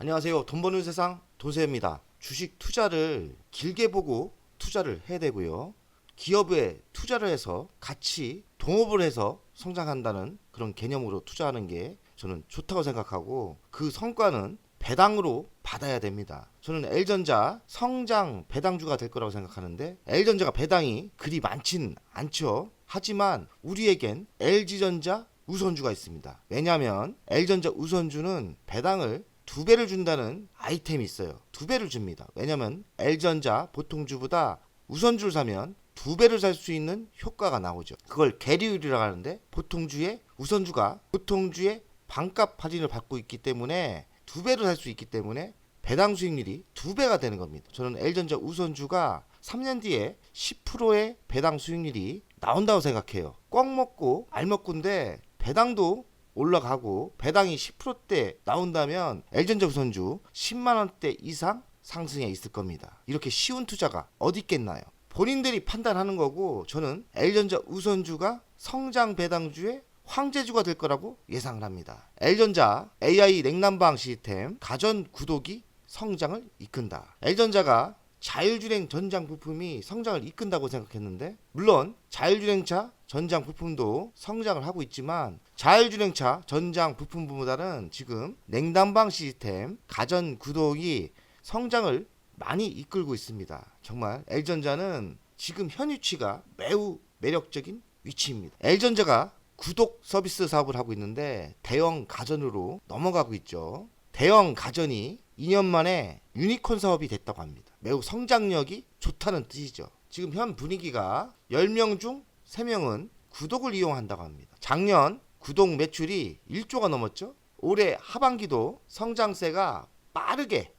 안녕하세요. 돈 버는 세상 도세입니다. 주식 투자를 길게 보고 투자를 해야 되고요. 기업에 투자를 해서 같이 동업을 해서 성장한다는 그런 개념으로 투자하는 게 저는 좋다고 생각하고, 그 성과는 배당으로 받아야 됩니다. 저는 L전자 성장 배당주가 될 거라고 생각하는데, L전자가 배당이 그리 많진 않죠. 하지만 우리에겐 LG전자 우선주가 있습니다. 왜냐하면 L전자 우선주는 배당을 2배를 준다는 아이템이 있어요. 2배를 줍니다. 왜냐하면 L전자 보통주보다 우선주를 사면 2배를 살 수 있는 효과가 나오죠. 그걸 계리율이라고 하는데, 보통주의 우선주가 보통주의 반값 할인을 받고 있기 때문에 2배를 살 수 있기 때문에 배당 수익률이 2배가 되는 겁니다. 저는 L전자 우선주가 3년 뒤에 10%의 배당 수익률이 나온다고 생각해요. 꽉 먹고 알 먹고인데 배당도 올라가고 배당이 10%대 나온다면 L전자 우선주 10만원대 이상 상승해 있을 겁니다. 이렇게 쉬운 투자가 어디 있겠나요? 본인들이 판단하는 거고, 저는 L전자 우선주가 성장 배당주의 황제주가 될 거라고 예상을 합니다. L전자 AI 냉난방 시스템 가전 구독이 성장을 이끈다. L전자가 자율주행 전장 부품이 성장을 이끈다고 생각했는데, 물론 자율주행차 전장 부품도 성장을 하고 있지만 자율주행차 전장 부품보다는 지금 냉난방 시스템 가전 구독이 성장을 많이 이끌고 있습니다. 정말 L전자는 지금 현 위치가 매우 매력적인 위치입니다. L전자가 구독 서비스 사업을 하고 있는데 대형 가전으로 넘어가고 있죠. 대형 가전이 2년 만에 유니콘 사업이 됐다고 합니다. 매우 성장력이 좋다는 뜻이죠. 지금 현 분위기가 10명 중 3명은 구독을 이용한다고 합니다. 작년 구독 매출이 1조가 넘었죠. 올해 하반기도 성장세가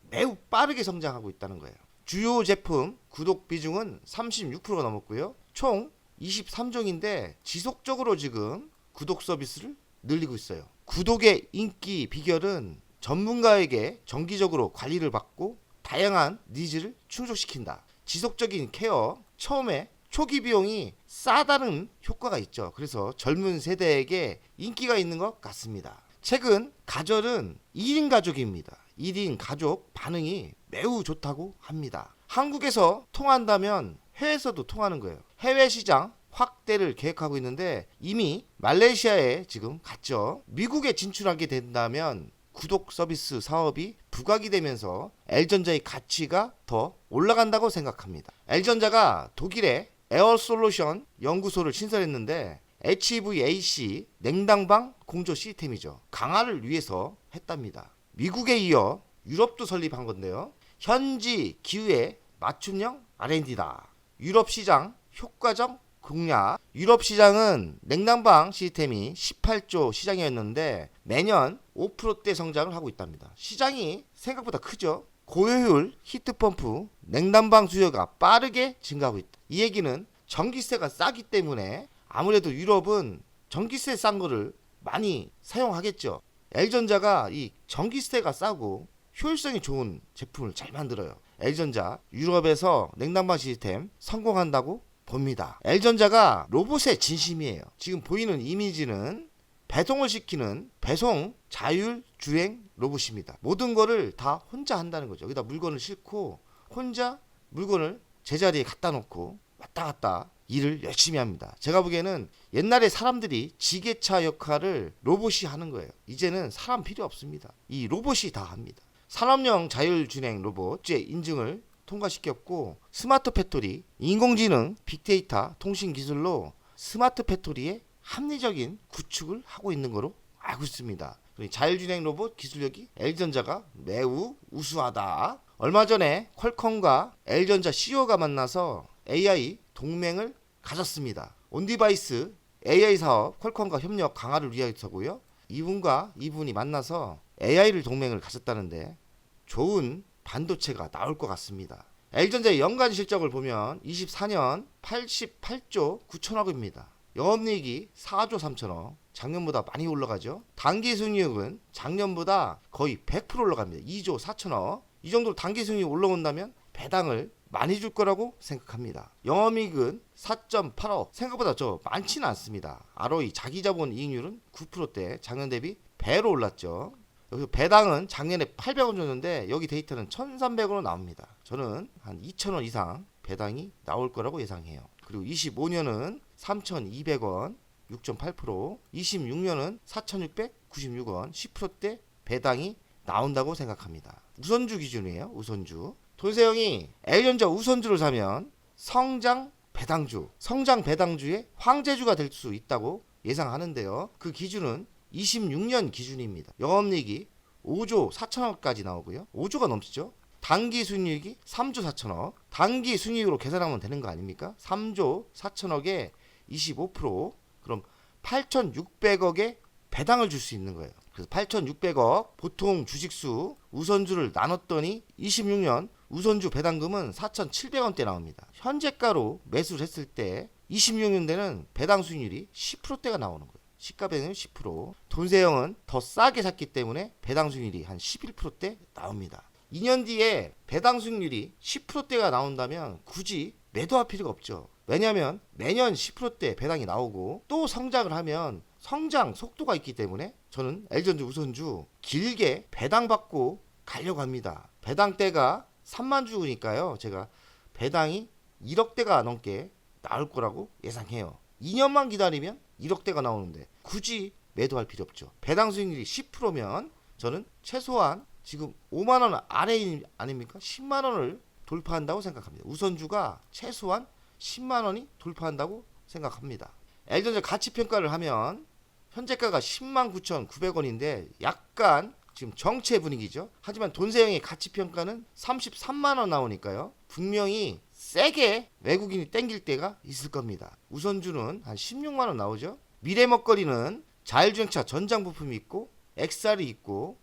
매우 빠르게 성장하고 있다는 거예요. 주요 제품 구독 비중은 36%가 넘었고요. 총 23종인데 지속적으로 지금 구독 서비스를 늘리고 있어요. 구독의 인기 비결은 전문가에게 정기적으로 관리를 받고 다양한 니즈를 충족시킨다. 지속적인 케어, 처음에 초기 비용이 싸다는 효과가 있죠. 그래서 젊은 세대에게 인기가 있는 것 같습니다. 최근 가전은 1인 가족입니다. 1인 가족 반응이 매우 좋다고 합니다. 한국에서 통한다면 해외에서도 통하는 거예요. 해외 시장 확대를 계획하고 있는데 이미 말레이시아에 지금 갔죠. 미국에 진출하게 된다면 구독 서비스 사업이 부각이 되면서 L전자의 가치가 더 올라간다고 생각합니다. L전자가 독일의 에어솔루션 연구소를 신설했는데 HVAC 냉난방 공조 시스템이죠. 강화를 위해서 했답니다. 미국에 이어 유럽도 설립한 건데요. 현지 기후에 맞춤형 R&D다. 유럽 시장 효과적 공략. 유럽 시장은 냉난방 시스템이 18조 시장이었는데 매년 5%대 성장을 하고 있답니다. 시장이 생각보다 크죠. 고효율 히트펌프 냉난방 수요가 빠르게 증가하고 있다. 이 얘기는 전기세가 싸기 때문에 아무래도 유럽은 전기세 싼 거를 많이 사용하겠죠. L전자가 이 전기세가 싸고 효율성이 좋은 제품을 잘 만들어요. L전자 유럽에서 냉난방 시스템 성공한다고 봅니다. L전자가 로봇의 진심이에요. 지금 보이는 이미지는 배송을 시키는 배송 자율 주행 로봇입니다. 모든 거를 다 혼자 한다는 거죠. 여기다 물건을 싣고 혼자 물건을 제자리에 갖다 놓고 왔다 갔다 일을 열심히 합니다. 제가 보기에는 옛날에 사람들이 지게차 역할을 로봇이 하는 거예요. 이제는 사람 필요 없습니다. 이 로봇이 다 합니다. 산업용 자율주행 로봇 인증을 통과시켰고, 스마트 팩토리, 인공지능, 빅데이터, 통신 기술로 스마트 팩토리의 합리적인 구축을 하고 있는 거로 알고 있습니다. 자율주행 로봇 기술력이 L전자가 매우 우수하다. 얼마 전에 퀄컴과 L전자 CEO가 만나서 AI 동맹을 가졌습니다. 온디바이스 AI 사업 퀄컴과 협력 강화를 위해서고요. 이분이 만나서 AI를 동맹을 가졌다는데 좋은 반도체가 나올 것 같습니다. L전자의 연간 실적을 보면 24년 88조 9천억입니다. 영업이익이 4조 3천억. 작년보다 많이 올라가죠. 당기순이익은 작년보다 거의 100% 올라갑니다. 2조 4천억. 이 정도로 당기순이익이 올라온다면 배당을 많이 줄 거라고 생각합니다. 영업이익은 4.8억. 생각보다 많지는 않습니다. ROE 자기자본 이익률은 9%대 작년 대비 배로 올랐죠. 여기서 배당은 작년에 800원 줬는데 여기 데이터는 1,300원으로 나옵니다. 저는 한 2,000원 이상 배당이 나올 거라고 예상해요. 그리고 25년은 3,200원 6.8%, 26년은 4,696원 10%대 배당이 나온다고 생각합니다. 우선주 기준이에요. 우선주. 돈세형이 L전자 우선주를 사면 성장 배당주의 황제주가 될 수 있다고 예상하는데요. 그 기준은 26년 기준입니다. 영업이익이 5조 4천억까지 나오고요. 5조가 넘치죠. 단기 순이익이 3조 4천억. 단기 순이익으로 계산하면 되는 거 아닙니까? 3조 4천억에 25%, 그럼 8,600억의 배당을 줄 수 있는 거예요. 그래서 8,600억 보통 주식수 우선주를 나눴더니 26년 우선주 배당금은 4,700원대 나옵니다. 현재가로 매수를 했을 때 26년대는 배당 수익률이 10%대가 나오는 거예요. 시가배는 10%. 돈세형은 더 싸게 샀기 때문에 배당 수익률이 한 11%대 나옵니다. 2년 뒤에 배당 수익률이 10%대가 나온다면 굳이 매도할 필요가 없죠. 왜냐하면 매년 10%대 배당이 나오고 또 성장을 하면 성장 속도가 있기 때문에 저는 L전자 우선주 길게 배당받고 가려고 합니다. 배당대가 3만 주니까요. 제가 배당이 1억대가 넘게 나올 거라고 예상해요. 2년만 기다리면 1억대가 나오는데 굳이 매도할 필요 없죠. 배당 수익률이 10%면 저는 최소한 지금 5만 원 아래 아닙니까? 10만 원을 돌파한다고 생각합니다. 우선주가 최소한 10만 원이 돌파한다고 생각합니다. L전자 가치평가를 하면 현재가가 10만 9,900원인데 약간 지금 정체 분위기죠. 하지만 돈세형의 가치평가는 33만 원 나오니까요. 분명히 세게 외국인이 땡길 때가 있을 겁니다. 우선주는 한 16만 원 나오죠. 미래 먹거리는 자율주행차 전장 부품이 있고 XR이 있고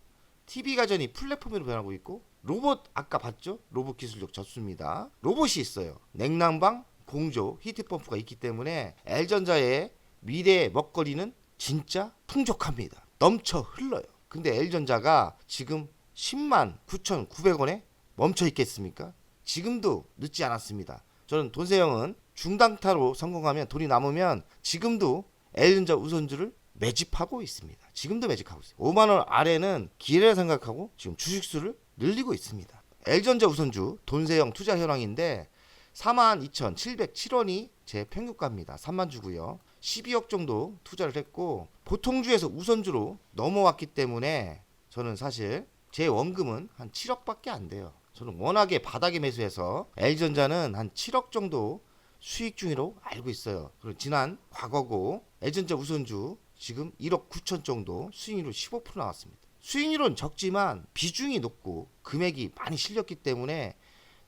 TV가전이 플랫폼으로 변하고 있고 로봇 아까 봤죠? 로봇 기술력 좋습니다. 로봇이 있어요. 냉난방, 공조, 히트펌프가 있기 때문에 L전자의 미래 먹거리는 진짜 풍족합니다. 넘쳐 흘러요. 근데 L전자가 지금 10만 9,900원에 멈춰 있겠습니까? 지금도 늦지 않았습니다. 저는 돈세형은 중단타로 성공하면 돈이 남으면 지금도 L전자 우선주를 매집하고 있습니다. 지금도 매집하고 있어요. 5만 원 아래는 기회를 생각하고 지금 주식수를 늘리고 있습니다. L전자 우선주 돈세형 투자 현황인데 42,707원이 제 평균가입니다. 3만 주고요. 12억 정도 투자를 했고 보통주에서 우선주로 넘어왔기 때문에 저는 사실 제 원금은 한 7억밖에 안 돼요. 저는 워낙에 바닥에 매수해서 L전자는 한 7억 정도 수익 중으로 알고 있어요. 그리고 지난 과거고 L전자 우선주 지금 1억 9천 정도 수익률로 15% 나왔습니다. 수익률은 적지만 비중이 높고 금액이 많이 실렸기 때문에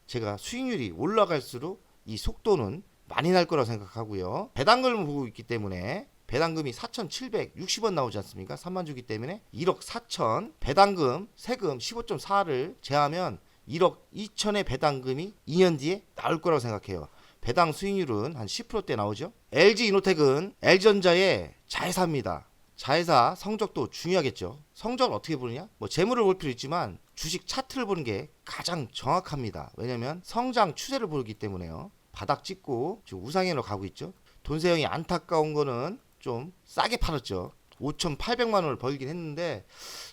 제가 수익률이 올라갈수록 이 속도는 많이 날 거라고 생각하고요. 배당금을 보고 있기 때문에 배당금이 4,760원 나오지 않습니까? 3만 주기 때문에 1억 4천 배당금 세금 15.4를 제하면 1억 2천의 배당금이 2년 뒤에 나올 거라고 생각해요. 배당 수익률은 한 10%대 나오죠. LG이노텍은 L전자의 자회사입니다. 자회사 성적도 중요하겠죠. 성적을 어떻게 보느냐? 뭐 재물을 볼 필요 있지만 주식 차트를 보는 게 가장 정확합니다. 왜냐면 성장 추세를 보기 때문에요. 바닥 찍고 지금 우상향으로 가고 있죠. 돈세형이 안타까운 거는 좀 싸게 팔았죠. 5,800만 원을 벌긴 했는데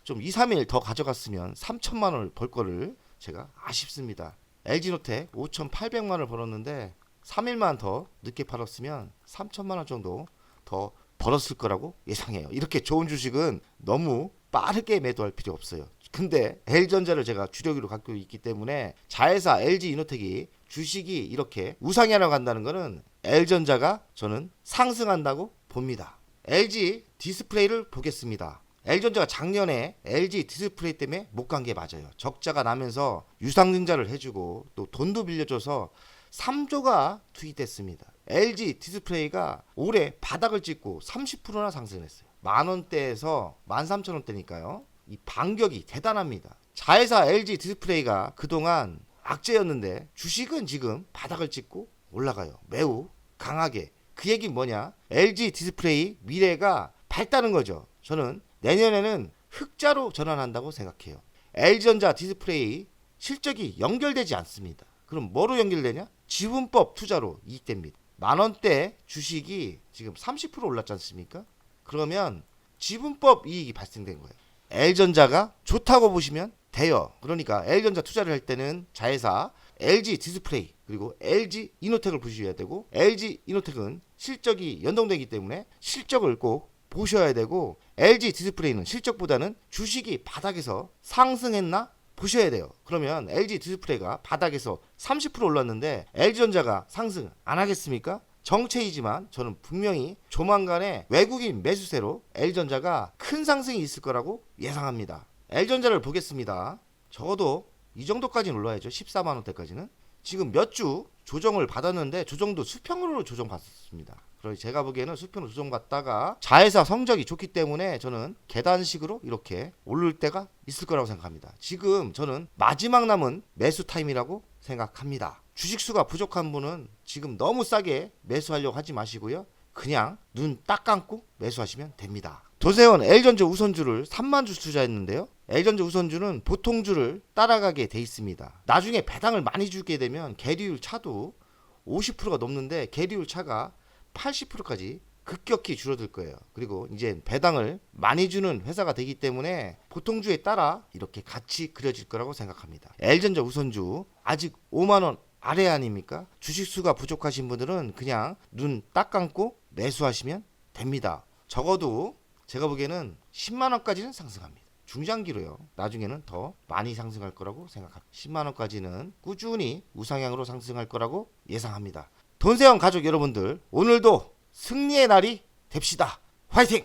좀 2, 3일 더 가져갔으면 3천만 원을 벌 거를 제가 아쉽습니다. LG노텍 5,800만 원을 벌었는데 3일만 더 늦게 팔았으면 3천만 원 정도 더 벌었을 거라고 예상해요. 이렇게 좋은 주식은 너무 빠르게 매도할 필요 없어요. 근데 L전자를 제가 주력으로 갖고 있기 때문에 자회사 LG이노텍이 주식이 이렇게 우상향으로 간다는 거는 L전자가 저는 상승한다고 봅니다. LG 디스플레이를 보겠습니다. L전자가 작년에 LG 디스플레이 때문에 못 간 게 맞아요. 적자가 나면서 유상증자를 해주고 또 돈도 빌려줘서 3조가 투입됐습니다. LG 디스플레이가 올해 바닥을 찍고 30%나 상승했어요. 만원대에서 13,000원대니까요. 이 반격이 대단합니다. 자회사 LG 디스플레이가 그동안 악재였는데 주식은 지금 바닥을 찍고 올라가요. 매우 강하게. 그 얘기는 뭐냐? LG 디스플레이 미래가 밝다는 거죠. 저는 내년에는 흑자로 전환한다고 생각해요. L전자 디스플레이 실적이 연결되지 않습니다. 그럼 뭐로 연결되냐? 지분법 투자로 이익됩니다. 만원대 주식이 지금 30% 올랐지 않습니까? 그러면 지분법 이익이 발생된 거예요. L전자가 좋다고 보시면 돼요. 그러니까 L전자 투자를 할 때는 자회사 LG 디스플레이 그리고 LG 이노텍을 보셔야 되고, LG 이노텍은 실적이 연동되기 때문에 실적을 꼭 보셔야 되고, LG 디스플레이는 실적보다는 주식이 바닥에서 상승했나 보셔야 돼요. 그러면 LG 디스플레이가 바닥에서 30% 올랐는데 LG전자가 상승 안 하겠습니까? 정체이지만 저는 분명히 조만간에 외국인 매수세로 L전자가 큰 상승이 있을 거라고 예상합니다. L전자를 보겠습니다. 적어도 이 정도까지는 올라야죠. 14만원대까지는. 지금 몇 주 조정을 받았는데 조정도 수평으로 조정받았습니다. 그래서 제가 보기에는 수평으로 조정받다가 자회사 성적이 좋기 때문에 저는 계단식으로 이렇게 오를 때가 있을 거라고 생각합니다. 지금 저는 마지막 남은 매수 타임이라고 생각합니다. 주식수가 부족한 분은 지금 너무 싸게 매수하려고 하지 마시고요. 그냥 눈 딱 감고 매수하시면 됩니다. 도세원 L전자 우선주를 3만주 투자했는데요. L전자 우선주는 보통주를 따라가게 돼 있습니다. 나중에 배당을 많이 주게 되면 계리율 차도 50%가 넘는데 계리율 차가 80%까지 급격히 줄어들 거예요. 그리고 이제 배당을 많이 주는 회사가 되기 때문에 보통주에 따라 이렇게 같이 그려질 거라고 생각합니다. L전자 우선주 아직 5만원 아래 아닙니까? 주식수가 부족하신 분들은 그냥 눈 딱 감고 매수하시면 됩니다. 적어도 제가 보기에는 10만원까지는 상승합니다. 중장기로요. 나중에는 더 많이 상승할 거라고 생각합니다. 10만원까지는 꾸준히 우상향으로 상승할 거라고 예상합니다. 돈세원 가족 여러분들, 오늘도 승리의 날이 됩시다. 화이팅!